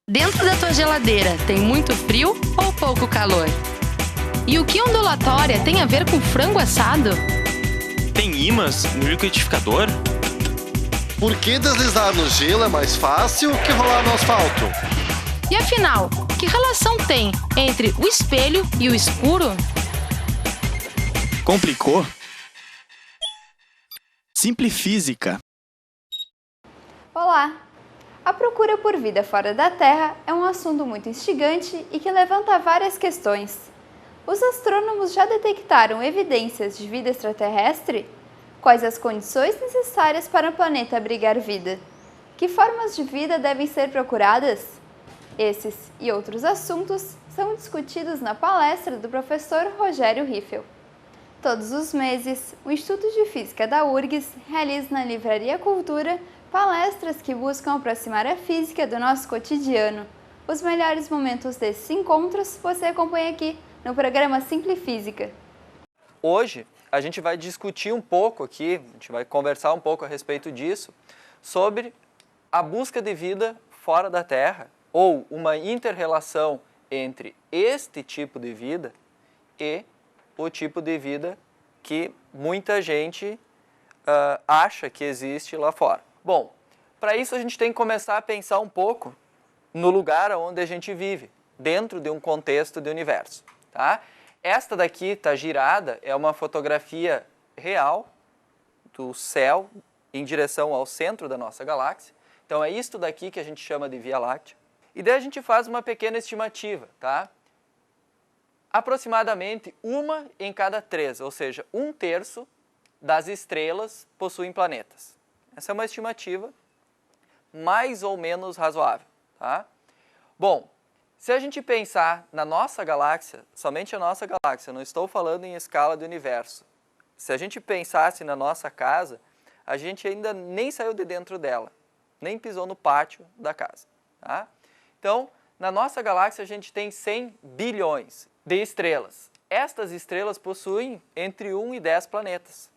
Dentro da tua geladeira tem muito frio ou pouco calor? E o que ondulatória tem a ver com frango assado? Tem ímãs no liquidificador? Por que deslizar no gelo é mais fácil que rolar no asfalto? E afinal, que relação tem entre o espelho e o escuro? Complicou? Simplifísica. Olá! A procura por vida fora da Terra é um assunto muito instigante e que levanta várias questões. Os astrônomos já detectaram evidências de vida extraterrestre? Quais as condições necessárias para o planeta abrigar vida? Que formas de vida devem ser procuradas? Esses e outros assuntos são discutidos na palestra do professor Rogério Riffel. Todos os meses, o Instituto de Física da URGS realiza na Livraria Cultura palestras que buscam aproximar a física do nosso cotidiano. Os melhores momentos desses encontros você acompanha aqui no programa Simplifísica. Hoje a gente vai discutir um pouco aqui, a gente vai conversar um pouco a respeito disso, sobre a busca de vida fora da Terra, ou uma inter-relação entre este tipo de vida e o tipo de vida que muita gente acha que existe lá fora. Bom, para isso a gente tem que começar a pensar um pouco no lugar onde a gente vive, dentro de um contexto de universo. Tá? Esta daqui está girada, é uma fotografia real do céu em direção ao centro da nossa galáxia. Então é isto daqui que a gente chama de Via Láctea. E daí a gente faz uma pequena estimativa, tá? Aproximadamente 1 em cada 3, ou seja, 1/3 das estrelas possuem planetas. Essa é uma estimativa mais ou menos razoável. Tá? Bom, se a gente pensar na nossa galáxia, somente a nossa galáxia, não estou falando em escala do universo. Se a gente pensasse na nossa casa, a gente ainda nem saiu de dentro dela, nem pisou no pátio da casa. Tá? Então, na nossa galáxia a gente tem 100 bilhões de estrelas. Estas estrelas possuem entre 1 e 10 planetas,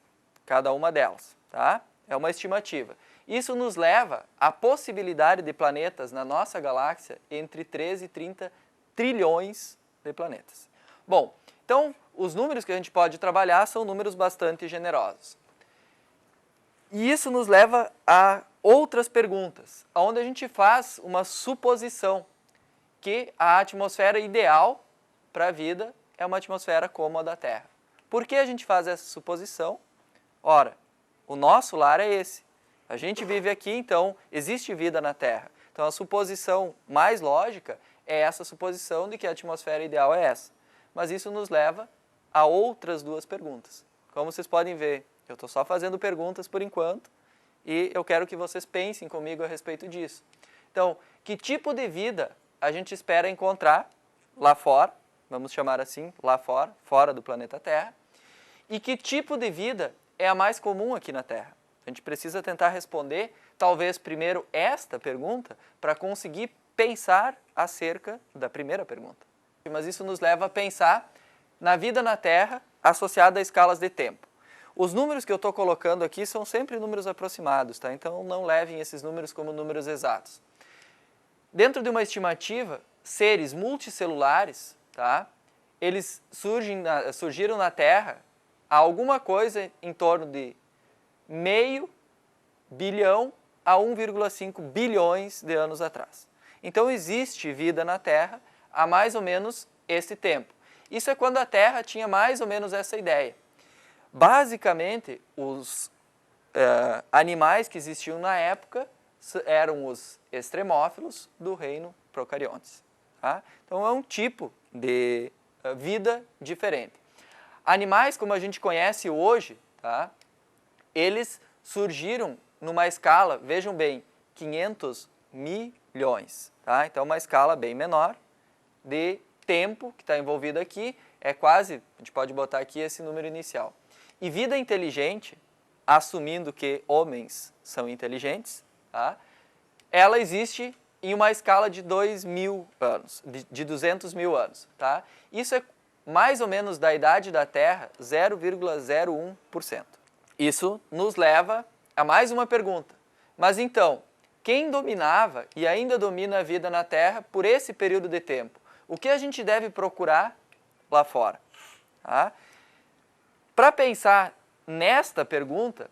cada uma delas. Tá? É uma estimativa. Isso nos leva à possibilidade de planetas na nossa galáxia entre 13 e 30 trilhões de planetas. Bom, então os números que a gente pode trabalhar são números bastante generosos. E isso nos leva a outras perguntas, onde a gente faz uma suposição que a atmosfera ideal para a vida é uma atmosfera como a da Terra. Por que a gente faz essa suposição? Ora, o nosso lar é esse. A gente vive aqui, então existe vida na Terra. Então a suposição mais lógica é essa suposição de que a atmosfera ideal é essa. Mas isso nos leva a outras duas perguntas. Como vocês podem ver, eu estou só fazendo perguntas por enquanto e eu quero que vocês pensem comigo a respeito disso. Então, que tipo de vida a gente espera encontrar lá fora, vamos chamar assim, lá fora, fora do planeta Terra, e que tipo de vida é a mais comum aqui na Terra? A gente precisa tentar responder, talvez primeiro esta pergunta, para conseguir pensar acerca da primeira pergunta. Mas isso nos leva a pensar na vida na Terra associada a escalas de tempo. Os números que eu estou colocando aqui são sempre números aproximados, tá? Então não levem esses números como números exatos. Dentro de uma estimativa, seres multicelulares, tá? Eles surgiram na Terra há alguma coisa em torno de meio bilhão a 1,5 bilhões de anos atrás. Então existe vida na Terra há mais ou menos esse tempo. Isso é quando a Terra tinha mais ou menos essa ideia. Basicamente, os animais que existiam na época eram os extremófilos do reino Procariontes. Tá? Então é um tipo de vida diferente. Animais como a gente conhece hoje, tá? Eles surgiram numa escala, vejam bem, 500 milhões. Tá? Então uma escala bem menor de tempo que está envolvido aqui, é quase, a gente pode botar aqui esse número inicial. E vida inteligente, assumindo que homens são inteligentes, tá? Ela existe em uma escala de 2.000 anos, de 200 mil anos. Tá? Isso é mais ou menos da idade da Terra, 0,01%. Isso nos leva a mais uma pergunta. Mas então, quem dominava e ainda domina a vida na Terra por esse período de tempo? O que a gente deve procurar lá fora? Tá? Para pensar nesta pergunta,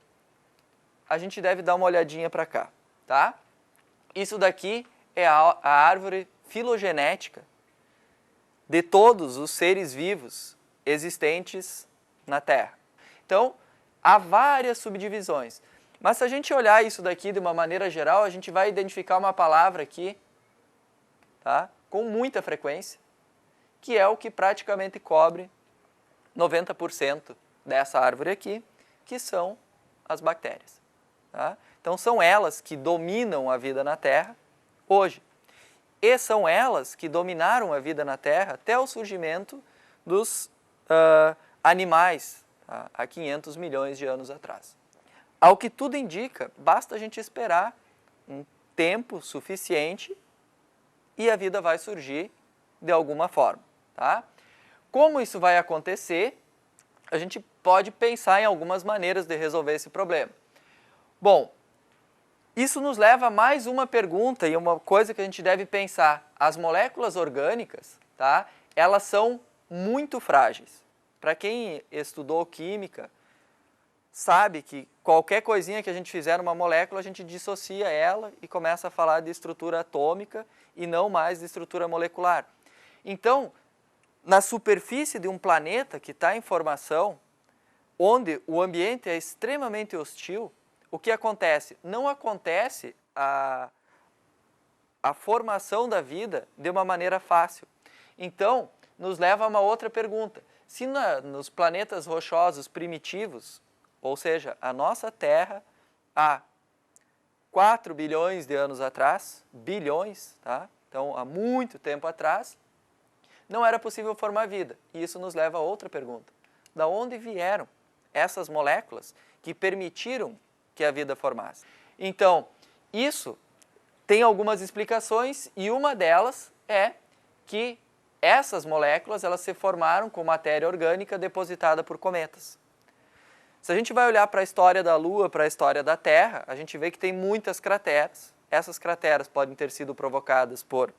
a gente deve dar uma olhadinha para cá. Tá? Isso daqui é a árvore filogenética de todos os seres vivos existentes na Terra. Então, há várias subdivisões. Mas se a gente olhar isso daqui de uma maneira geral, a gente vai identificar uma palavra aqui, tá? Com muita frequência, que é o que praticamente cobre 90% dessa árvore aqui, que são as bactérias. Tá? Então, são elas que dominam a vida na Terra hoje. E são elas que dominaram a vida na Terra até o surgimento dos animais, tá? Há 500 milhões de anos atrás. Ao que tudo indica, basta a gente esperar um tempo suficiente e a vida vai surgir de alguma forma. Tá? Como isso vai acontecer, a gente pode pensar em algumas maneiras de resolver esse problema. Bom, isso nos leva a mais uma pergunta e uma coisa que a gente deve pensar. As moléculas orgânicas, tá? Elas são muito frágeis. Para quem estudou química, sabe que qualquer coisinha que a gente fizer numa molécula, a gente dissocia ela e começa a falar de estrutura atômica e não mais de estrutura molecular. Então, na superfície de um planeta que está em formação, onde o ambiente é extremamente hostil, o que acontece? Não acontece a formação da vida de uma maneira fácil. Então, nos leva a uma outra pergunta. Se nos planetas rochosos primitivos, ou seja, a nossa Terra, há 4 bilhões de anos atrás, bilhões, tá? Então há muito tempo atrás, não era possível formar vida. E isso nos leva a outra pergunta. Da onde vieram essas moléculas que permitiram que a vida formasse? Então, isso tem algumas explicações e uma delas é que essas moléculas elas se formaram com matéria orgânica depositada por cometas. Se a gente vai olhar para a história da Lua, para a história da Terra, a gente vê que tem muitas crateras. Essas crateras podem ter sido provocadas por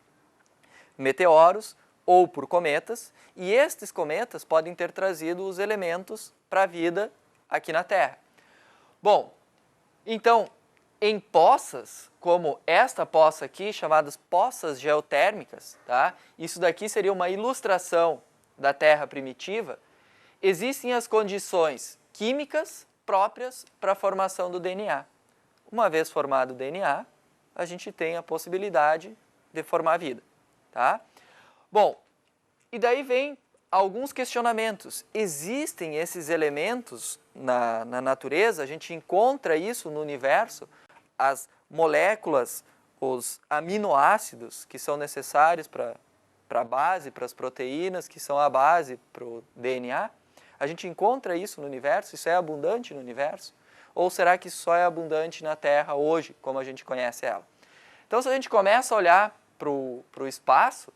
meteoros ou por cometas, e estes cometas podem ter trazido os elementos para a vida aqui na Terra. Bom, então, em poças, como esta poça aqui, chamadas poças geotérmicas, tá? Isso daqui seria uma ilustração da Terra primitiva, existem as condições químicas próprias para a formação do DNA. Uma vez formado o DNA, a gente tem a possibilidade de formar vida. Tá? Bom, e daí vem alguns questionamentos. Existem esses elementos na natureza? A gente encontra isso no universo? As moléculas, os aminoácidos que são necessários para a base, para as proteínas que são a base para o DNA? A gente encontra isso no universo? Isso é abundante no universo? Ou será que isso só é abundante na Terra hoje, como a gente conhece ela? Então, se a gente começa a olhar para o espaço,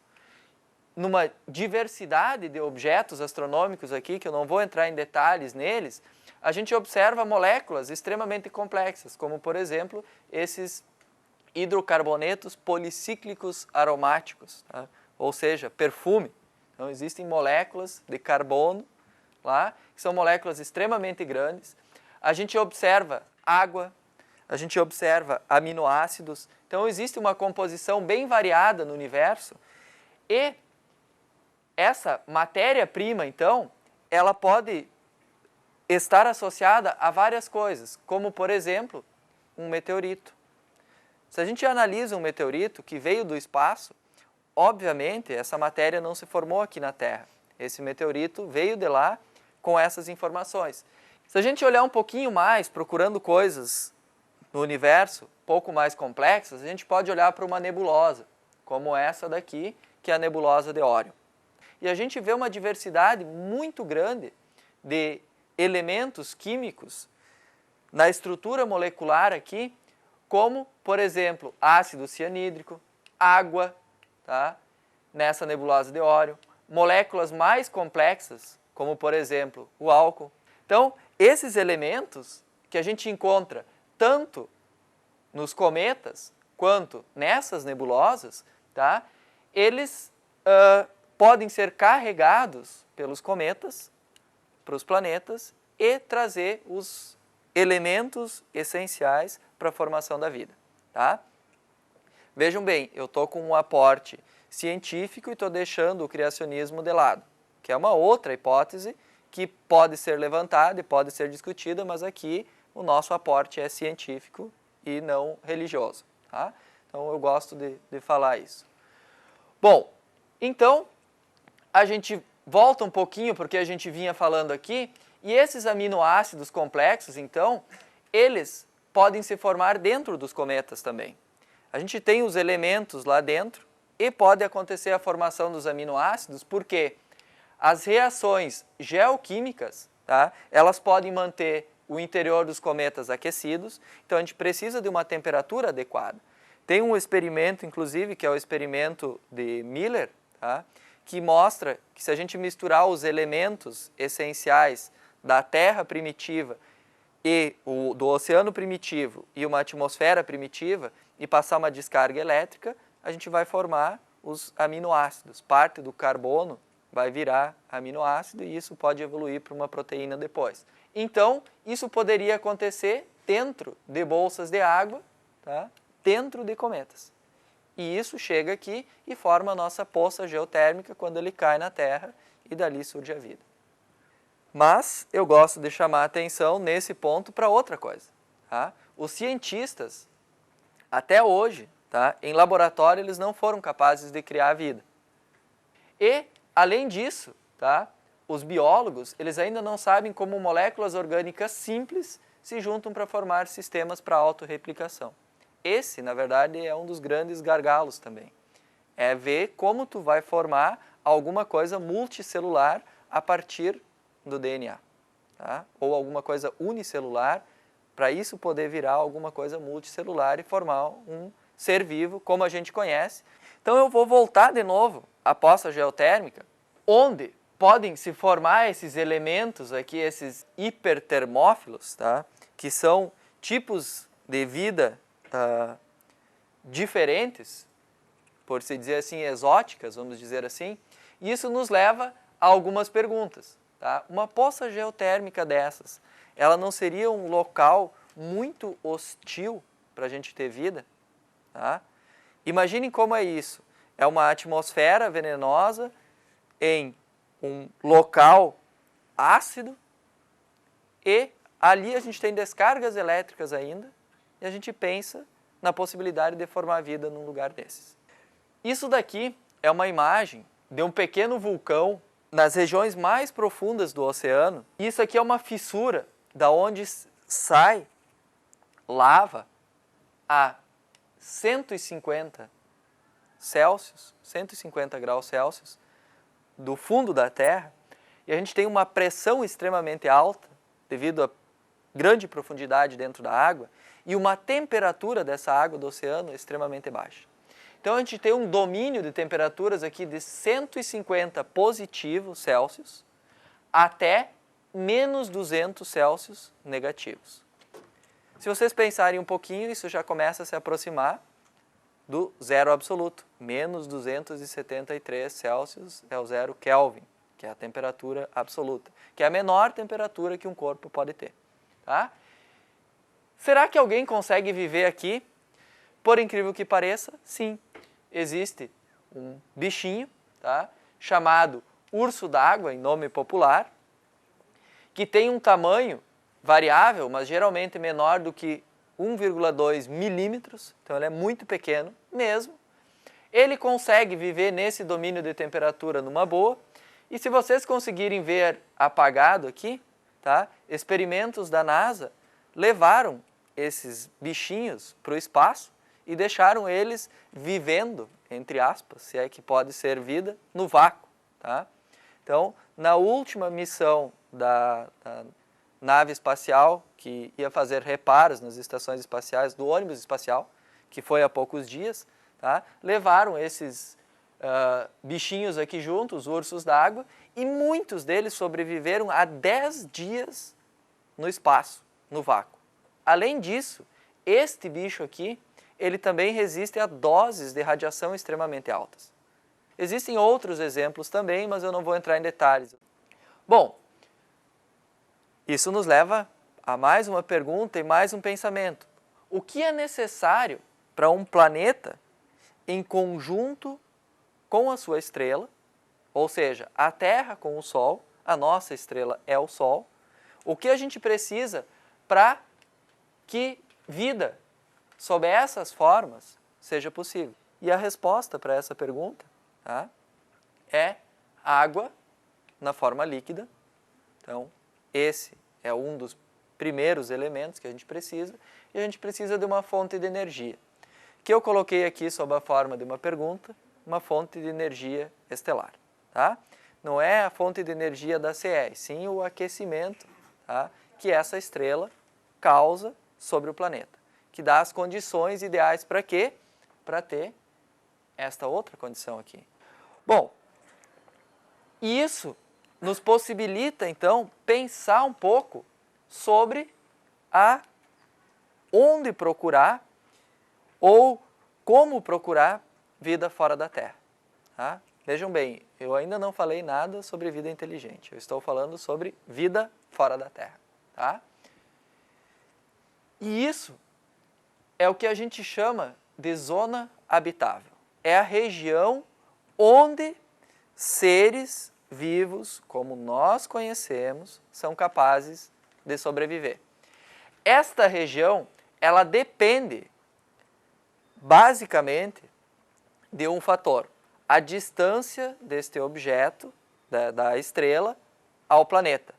numa diversidade de objetos astronômicos aqui, que eu não vou entrar em detalhes neles, a gente observa moléculas extremamente complexas, como, por exemplo, esses hidrocarbonetos policíclicos aromáticos, tá? Ou seja, perfume. Então, existem moléculas de carbono lá, que são moléculas extremamente grandes. A gente observa água, a gente observa aminoácidos. Então, existe uma composição bem variada no universo e essa matéria-prima, então, ela pode estar associada a várias coisas, como, por exemplo, um meteorito. Se a gente analisa um meteorito que veio do espaço, obviamente, essa matéria não se formou aqui na Terra. Esse meteorito veio de lá com essas informações. Se a gente olhar um pouquinho mais, procurando coisas no universo um pouco mais complexas, a gente pode olhar para uma nebulosa, como essa daqui, que é a nebulosa de Órion. E a gente vê uma diversidade muito grande de elementos químicos na estrutura molecular aqui, como, por exemplo, ácido cianídrico, água, tá? Nessa nebulosa de Órion, moléculas mais complexas, como, por exemplo, o álcool. Então, esses elementos que a gente encontra tanto nos cometas quanto nessas nebulosas, tá? Eles podem ser carregados pelos cometas para os planetas e trazer os elementos essenciais para a formação da vida, tá? Vejam bem, eu estou com um aporte científico e estou deixando o criacionismo de lado, que é uma outra hipótese que pode ser levantada e pode ser discutida, mas aqui o nosso aporte é científico e não religioso, tá? Então eu gosto de falar isso. Bom, então a gente volta um pouquinho porque a gente vinha falando aqui, e esses aminoácidos complexos, então, eles podem se formar dentro dos cometas também. A gente tem os elementos lá dentro e pode acontecer a formação dos aminoácidos porque as reações geoquímicas, tá, elas podem manter o interior dos cometas aquecidos, então a gente precisa de uma temperatura adequada. Tem um experimento, inclusive, que é o experimento de Miller, tá, que mostra que se a gente misturar os elementos essenciais da Terra primitiva e do oceano primitivo e uma atmosfera primitiva e passar uma descarga elétrica, a gente vai formar os aminoácidos. Parte do carbono vai virar aminoácido e isso pode evoluir para uma proteína depois. Então, isso poderia acontecer dentro de bolsas de água, tá? Dentro de cometas. E isso chega aqui e forma a nossa poça geotérmica quando ele cai na Terra e dali surge a vida. Mas eu gosto de chamar a atenção nesse ponto para outra coisa. Tá? Os cientistas, até hoje, tá, em laboratório, eles não foram capazes de criar a vida. E, além disso, tá, os biólogos eles ainda não sabem como moléculas orgânicas simples se juntam para formar sistemas para autorreplicação. Esse, na verdade, é um dos grandes gargalos também. É ver como tu vai formar alguma coisa multicelular a partir do DNA, tá? Ou alguma coisa unicelular, para isso poder virar alguma coisa multicelular e formar um ser vivo, como a gente conhece. Então eu vou voltar de novo à poça geotérmica, onde podem se formar esses elementos aqui, esses hipertermófilos, tá? Que são tipos de vida diferentes, por se dizer assim, exóticas, vamos dizer assim. E isso nos leva a algumas perguntas. Tá? Uma poça geotérmica dessas, ela não seria um local muito hostil para a gente ter vida? Tá? Imaginem como é isso. É uma atmosfera venenosa em um local ácido e ali a gente tem descargas elétricas ainda e a gente pensa na possibilidade de formar vida num lugar desses. Isso daqui é uma imagem de um pequeno vulcão nas regiões mais profundas do oceano. Isso aqui é uma fissura da onde sai lava a 150 Celsius, 150 graus Celsius do fundo da Terra, e a gente tem uma pressão extremamente alta devido à grande profundidade dentro da água e uma temperatura dessa água do oceano extremamente baixa. Então a gente tem um domínio de temperaturas aqui de 150 positivos Celsius até menos 200 Celsius negativos. Se vocês pensarem um pouquinho, isso já começa a se aproximar do zero absoluto. Menos 273 Celsius é o zero Kelvin, que é a temperatura absoluta, que é a menor temperatura que um corpo pode ter. Tá? Será que alguém consegue viver aqui? Por incrível que pareça, sim. Existe um bichinho, tá, chamado urso d'água, em nome popular, que tem um tamanho variável, mas geralmente menor do que 1,2 milímetros, então ele é muito pequeno mesmo. Ele consegue viver nesse domínio de temperatura numa boa, e se vocês conseguirem ver apagado aqui, tá, experimentos da NASA levaram esses bichinhos para o espaço e deixaram eles vivendo, entre aspas, se é que pode ser vida, no vácuo. Tá? Então, na última missão da nave espacial, que ia fazer reparos nas estações espaciais, do ônibus espacial, que foi há poucos dias, tá? Levaram esses bichinhos aqui juntos, os ursos d'água, e muitos deles sobreviveram a 10 dias no espaço, no vácuo. Além disso, este bicho aqui, ele também resiste a doses de radiação extremamente altas. Existem outros exemplos também, mas eu não vou entrar em detalhes. Bom, isso nos leva a mais uma pergunta e mais um pensamento. O que é necessário para um planeta em conjunto com a sua estrela, ou seja, a Terra com o Sol, a nossa estrela é o Sol, o que a gente precisa para que vida sob essas formas seja possível? E a resposta para essa pergunta, tá, é água na forma líquida. Então, esse é um dos primeiros elementos que a gente precisa, e a gente precisa de uma fonte de energia, que eu coloquei aqui sob a forma de uma pergunta, uma fonte de energia estelar. Tá? Não é a fonte de energia da CE, sim o aquecimento, tá, que essa estrela causa sobre o planeta, que dá as condições ideais para quê? Para ter esta outra condição aqui. Bom, isso nos possibilita, então, pensar um pouco sobre onde procurar ou como procurar vida fora da Terra. Tá? Vejam bem, eu ainda não falei nada sobre vida inteligente, eu estou falando sobre vida fora da Terra. Tá? E isso é o que a gente chama de zona habitável. É a região onde seres vivos, como nós conhecemos, são capazes de sobreviver. Esta região, ela depende basicamente de um fator, a distância deste objeto, da estrela, ao planeta.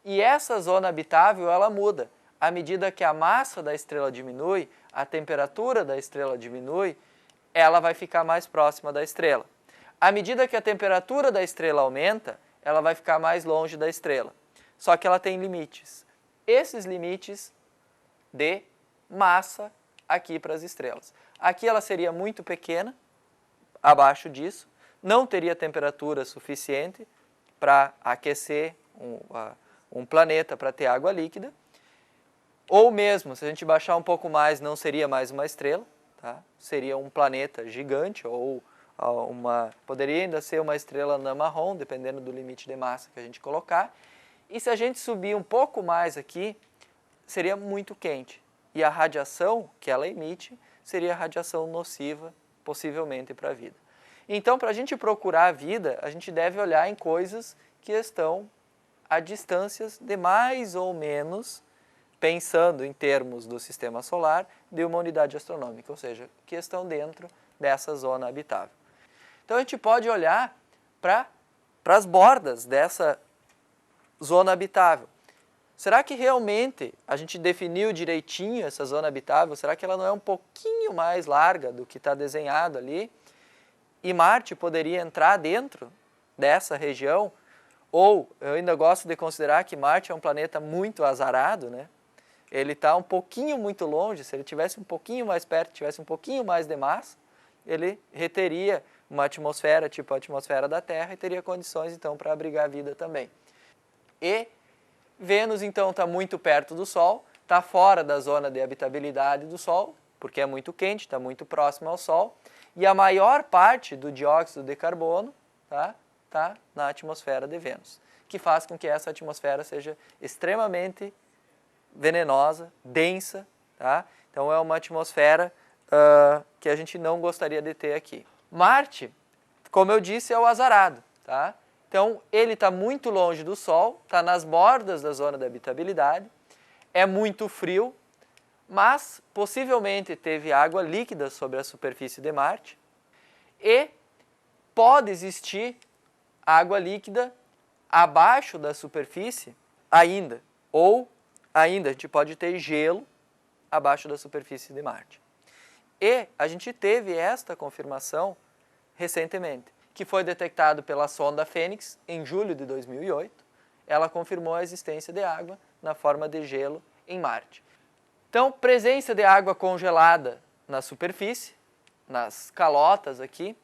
E essa zona habitável, ela muda. À medida que a massa da estrela diminui, a temperatura da estrela diminui, ela vai ficar mais próxima da estrela. À medida que a temperatura da estrela aumenta, ela vai ficar mais longe da estrela. Só que ela tem limites. Esses limites de massa aqui para as estrelas. Aqui ela seria muito pequena, abaixo disso, não teria temperatura suficiente para aquecer um planeta para ter água líquida, ou mesmo, se a gente baixar um pouco mais, não seria mais uma estrela, tá? Seria um planeta gigante, ou poderia ainda ser uma estrela anã marrom, dependendo do limite de massa que a gente colocar. E se a gente subir um pouco mais aqui, seria muito quente. E a radiação que ela emite seria radiação nociva, possivelmente para a vida. Então, para a gente procurar a vida, a gente deve olhar em coisas que estão a distâncias de mais ou menos, pensando em termos do sistema solar, de uma unidade astronômica, ou seja, que estão dentro dessa zona habitável. Então, a gente pode olhar para as bordas dessa zona habitável. Será que realmente a gente definiu direitinho essa zona habitável? Será que ela não é um pouquinho mais larga do que está desenhado ali? E Marte poderia entrar dentro dessa região? Ou eu ainda gosto de considerar que Marte é um planeta muito azarado, né? Ele está um pouquinho muito longe. Se ele tivesse um pouquinho mais perto, tivesse um pouquinho mais de massa, ele reteria uma atmosfera tipo a atmosfera da Terra e teria condições então para abrigar a vida também. E Vênus então está muito perto do Sol, está fora da zona de habitabilidade do Sol, porque é muito quente, está muito próximo ao Sol, e a maior parte do dióxido de carbono tá na atmosfera de Vênus, que faz com que essa atmosfera seja extremamente venenosa, densa, tá? Então é uma atmosfera que a gente não gostaria de ter aqui. Marte, como eu disse, é o azarado, tá? Então ele está muito longe do Sol, está nas bordas da zona de habitabilidade, é muito frio, mas possivelmente teve água líquida sobre a superfície de Marte e pode existir água líquida abaixo da superfície ainda, ou ainda a gente pode ter gelo abaixo da superfície de Marte. E a gente teve esta confirmação recentemente, que foi detectado pela sonda Fênix em julho de 2008. Ela confirmou a existência de água na forma de gelo em Marte. Então, presença de água congelada na superfície, nas calotas aqui,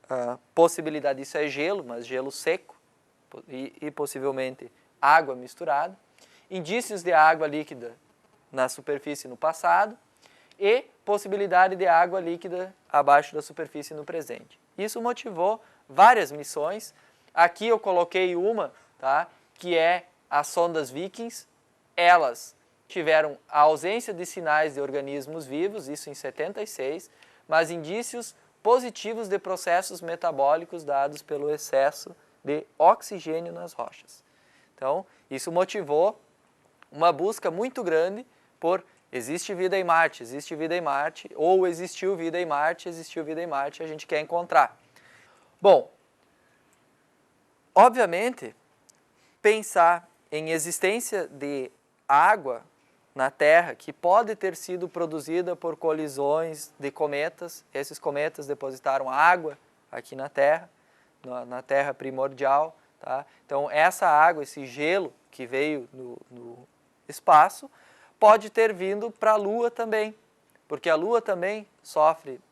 a possibilidade disso é gelo, mas gelo seco e possivelmente água misturada. Indícios de água líquida na superfície no passado e possibilidade de água líquida abaixo da superfície no presente. Isso motivou várias missões. Aqui eu coloquei uma, tá, que é as sondas Vikings. Elas tiveram a ausência de sinais de organismos vivos, isso em 76, mas indícios positivos de processos metabólicos dados pelo excesso de oxigênio nas rochas. Então, isso motivou uma busca muito grande por existe vida em Marte, ou existiu vida em Marte, a gente quer encontrar. Bom, obviamente, pensar em existência de água na Terra que pode ter sido produzida por colisões de cometas, esses cometas depositaram água aqui na Terra, na Terra primordial, tá? Então essa água, esse gelo que veio no espaço, pode ter vindo para a Lua também, porque a Lua também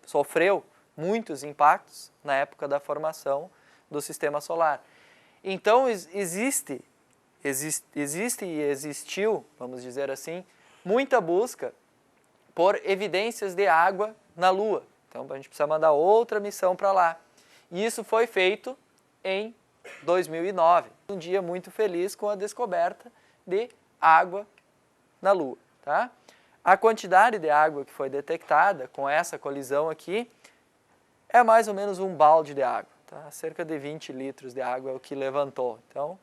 sofreu muitos impactos na época da formação do Sistema Solar. Então existe e existiu, vamos dizer assim, muita busca por evidências de água na Lua. Então a gente precisa mandar outra missão para lá. E isso foi feito em 2009, um dia muito feliz com a descoberta de água na Lua. Tá? A quantidade de água que foi detectada com essa colisão aqui é mais ou menos um balde de água. Tá? Cerca de 20 litros de água é o que levantou. Então,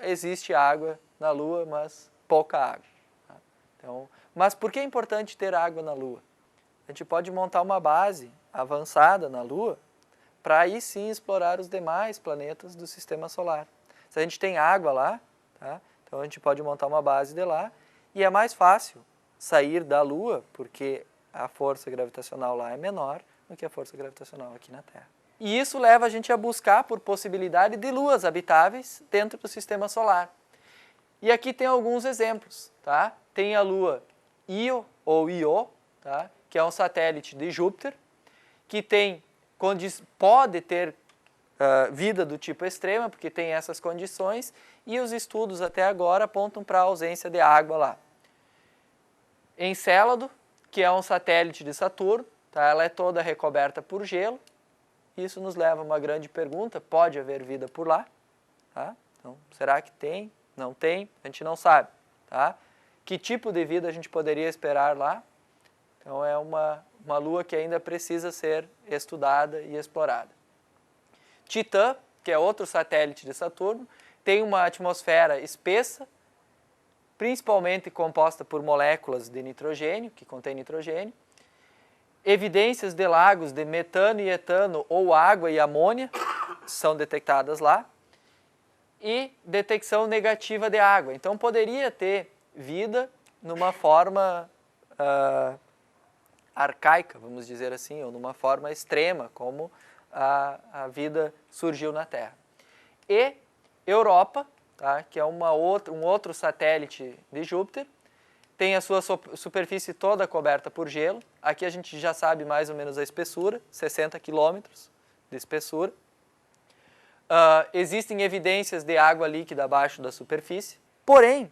existe água na Lua, mas pouca água. Tá? Então, mas por que é importante ter água na Lua? A gente pode montar uma base avançada na Lua para aí sim explorar os demais planetas do Sistema Solar. Se a gente tem água lá, tá? Então a gente pode montar uma base de lá e é mais fácil sair da Lua, porque a força gravitacional lá é menor do que a força gravitacional aqui na Terra. E isso leva a gente a buscar por possibilidade de luas habitáveis dentro do Sistema Solar. E aqui tem alguns exemplos. Tá? Tem a Lua Io, ou Io, tá? Que é um satélite de Júpiter, que pode ter vida do tipo extrema, porque tem essas condições, e os estudos até agora apontam para a ausência de água lá. Encélado, que é um satélite de Saturno, tá? Ela é toda recoberta por gelo. Isso nos leva a uma grande pergunta, pode haver vida por lá? Tá? Então, será que tem? Não tem? A gente não sabe. Tá? Que tipo de vida a gente poderia esperar lá? Então é uma lua que ainda precisa ser estudada e explorada. Titã, que é outro satélite de Saturno, tem uma atmosfera espessa, principalmente composta por moléculas de nitrogênio, que contém nitrogênio. Evidências de lagos de metano e etano ou água e amônia são detectadas lá. E detecção negativa de água. Então poderia ter vida numa forma arcaica, vamos dizer assim, ou numa forma extrema, como a vida surgiu na Terra. E Europa, tá, que é um outro satélite de Júpiter, tem a sua superfície toda coberta por gelo. Aqui a gente já sabe mais ou menos a espessura, 60 quilômetros de espessura. Existem evidências de água líquida abaixo da superfície. Porém,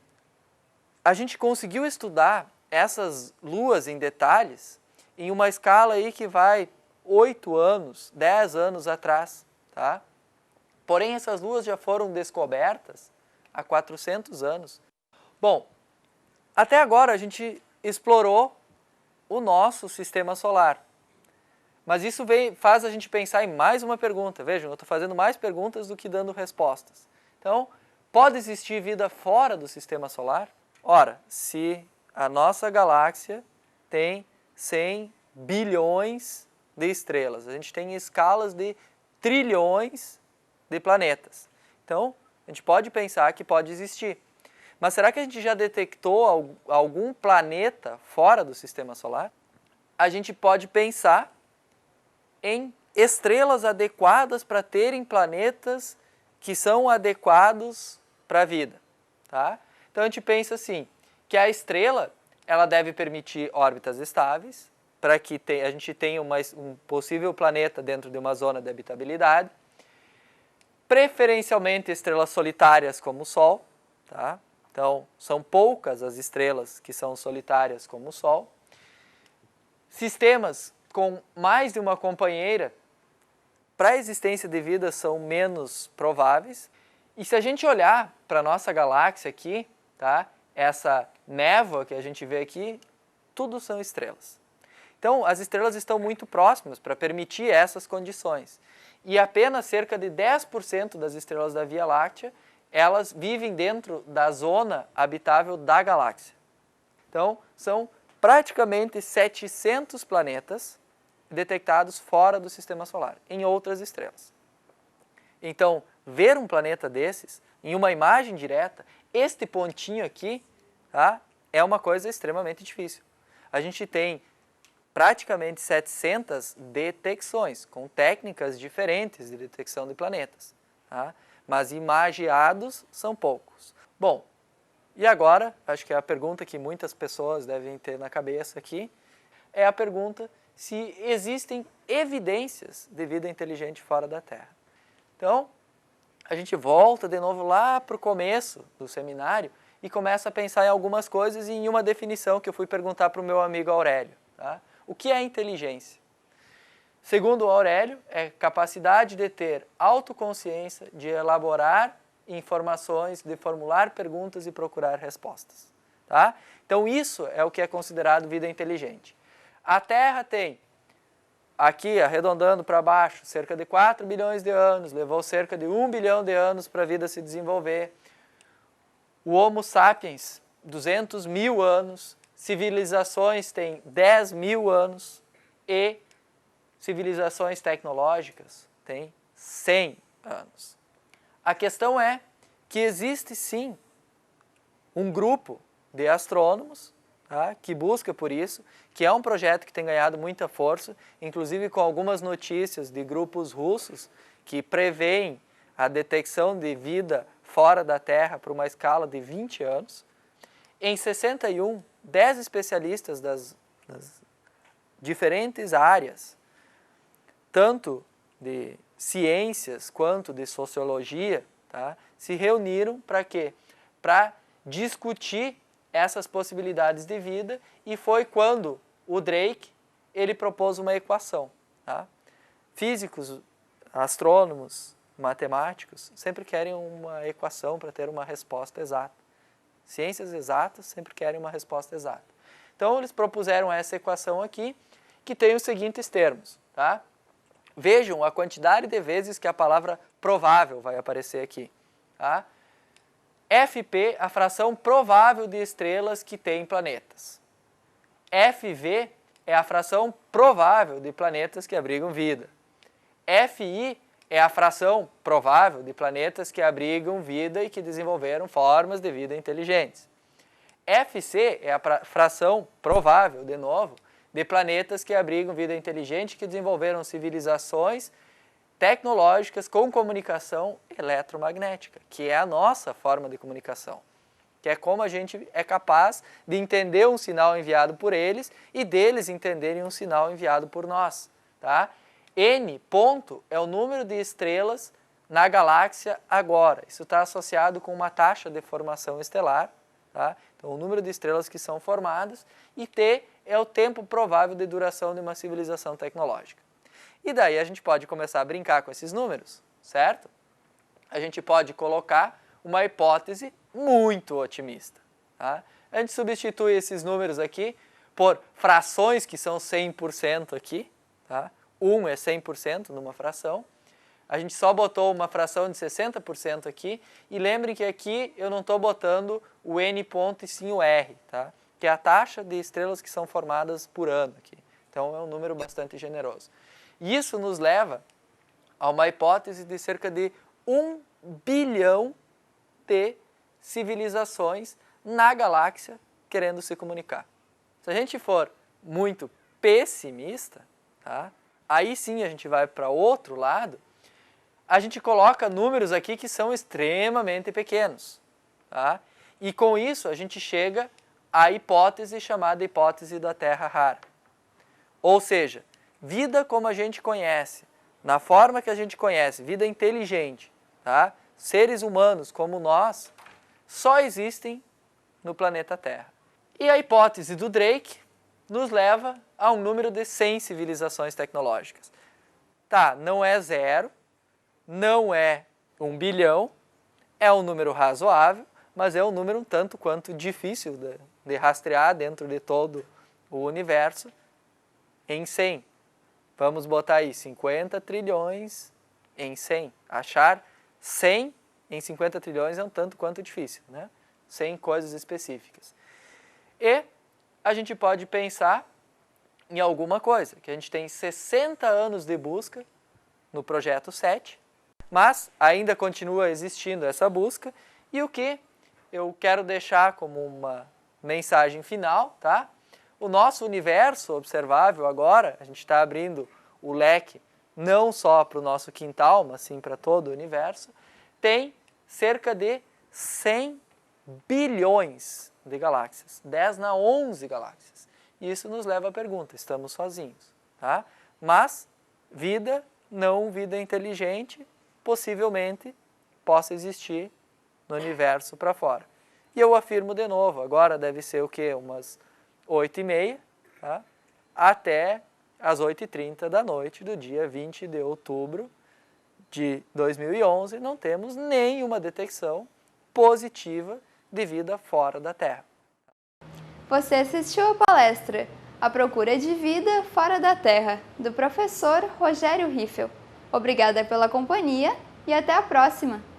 a gente conseguiu estudar essas luas em detalhes em uma escala aí que vai 8 anos, 10 anos atrás. Tá? Porém, essas luas já foram descobertas há 400 anos. Bom, até agora a gente explorou o nosso Sistema Solar. Mas isso faz a gente pensar em mais uma pergunta. Vejam, eu estou fazendo mais perguntas do que dando respostas. Então, pode existir vida fora do Sistema Solar? Ora, se a nossa galáxia tem 100 bilhões de estrelas, a gente tem escalas de trilhões de planetas. Então, a gente pode pensar que pode existir. Mas será que a gente já detectou algum planeta fora do Sistema Solar? A gente pode pensar em estrelas adequadas para terem planetas que são adequados para a vida. Tá? Então a gente pensa assim, que a estrela ela deve permitir órbitas estáveis, para que a gente tenha um possível planeta dentro de uma zona de habitabilidade, preferencialmente estrelas solitárias como o Sol. Tá? Então são poucas as estrelas que são solitárias como o Sol. Sistemas com mais de uma companheira, para a existência de vida, são menos prováveis. E se a gente olhar para a nossa galáxia aqui, tá? Essa névoa que a gente vê aqui, tudo são estrelas. Então, as estrelas estão muito próximas para permitir essas condições. E apenas cerca de 10% das estrelas da Via Láctea, elas vivem dentro da zona habitável da galáxia. Então, são praticamente 700 planetas detectados fora do Sistema Solar, em outras estrelas. Então, ver um planeta desses, em uma imagem direta, este pontinho aqui, tá, é uma coisa extremamente difícil. A gente tem praticamente 700 detecções, com técnicas diferentes de detecção de planetas, tá? Mas imagiados são poucos. Bom, e agora, acho que é a pergunta que muitas pessoas devem ter na cabeça aqui, é a pergunta se existem evidências de vida inteligente fora da Terra. Então, a gente volta de novo lá para o começo do seminário e começa a pensar em algumas coisas e em uma definição que eu fui perguntar para o meu amigo Aurélio. Tá? O que é inteligência? Segundo o Aurélio, é capacidade de ter autoconsciência, de elaborar informações, de formular perguntas e procurar respostas. Tá? Então isso é o que é considerado vida inteligente. A Terra tem, aqui arredondando para baixo, cerca de 4 bilhões de anos, levou cerca de 1 bilhão de anos para a vida se desenvolver. O Homo sapiens, 200 mil anos, civilizações têm 10 mil anos e civilizações tecnológicas têm 100 anos. A questão é que existe sim um grupo de astrônomos, tá, que busca por isso, que é um projeto que tem ganhado muita força, inclusive com algumas notícias de grupos russos que preveem a detecção de vida fora da Terra por uma escala de 20 anos. Em 61, 10 especialistas das diferentes áreas, tanto de ciências quanto de sociologia, tá, se reuniram para quê? Para discutir essas possibilidades de vida, e foi quando o Drake ele propôs uma equação. Tá? Físicos, astrônomos, matemáticos sempre querem uma equação para ter uma resposta exata. Ciências exatas sempre querem uma resposta exata. Então eles propuseram essa equação aqui, que tem os seguintes termos. Tá? Vejam a quantidade de vezes que a palavra provável vai aparecer aqui. Tá? FP, a fração provável de estrelas que têm planetas. FV é a fração provável de planetas que abrigam vida. FI é a fração provável de planetas que abrigam vida e que desenvolveram formas de vida inteligentes. FC é a fração provável, de novo, de planetas que abrigam vida inteligente e que desenvolveram civilizações tecnológicas com comunicação eletromagnética, que é a nossa forma de comunicação, que é como a gente é capaz de entender um sinal enviado por eles e deles entenderem um sinal enviado por nós. Tá? N ponto é o número de estrelas na galáxia agora. Isso está associado com uma taxa de formação estelar. Tá? Então, o número de estrelas que são formadas. E T é o tempo provável de duração de uma civilização tecnológica. E daí a gente pode começar a brincar com esses números, certo? A gente pode colocar uma hipótese muito otimista. Tá? A gente substitui esses números aqui por frações que são 100% aqui. Tá? 1 é 100% numa fração. A gente só botou uma fração de 60% aqui. E lembrem que aqui eu não estou botando o N ponto e sim o R, tá? Que é a taxa de estrelas que são formadas por ano aqui. Então é um número bastante generoso. E isso nos leva a uma hipótese de cerca de 1 bilhão de civilizações na galáxia querendo se comunicar. Se a gente for muito pessimista, tá? Aí sim a gente vai para outro lado, a gente coloca números aqui que são extremamente pequenos. Tá? E com isso a gente chega à hipótese chamada hipótese da Terra rara. Ou seja, vida como a gente conhece, na forma que a gente conhece, vida inteligente, tá? Seres humanos como nós, só existem no planeta Terra. E a hipótese do Drake, nos leva a um número de 100 civilizações tecnológicas. Tá, não é 0, não é 1 bilhão, é um número razoável, mas é um número um tanto quanto difícil de rastrear dentro de todo o universo em 100. Vamos botar aí 50 trilhões em 100. Achar 100 em 50 trilhões é um tanto quanto difícil, né? 100 coisas específicas. E a gente pode pensar em alguma coisa, que a gente tem 60 anos de busca no projeto 7, mas ainda continua existindo essa busca, e o que eu quero deixar como uma mensagem final, tá? O nosso universo observável agora, a gente está abrindo o leque não só para o nosso quintal, mas sim para todo o universo, tem cerca de 100 bilhões de galáxias, 10 na 11 galáxias. E isso nos leva à pergunta, estamos sozinhos, tá? Mas vida, não vida inteligente, possivelmente possa existir no universo para fora. E eu afirmo de novo, agora deve ser o quê? Umas 8h30, tá? Até às 8h30 da noite do dia 20 de outubro de 2011, não temos nenhuma detecção positiva de vida fora da Terra. Você assistiu à palestra A Procura de Vida Fora da Terra, do professor Rogério Riffel. Obrigada pela companhia e até a próxima!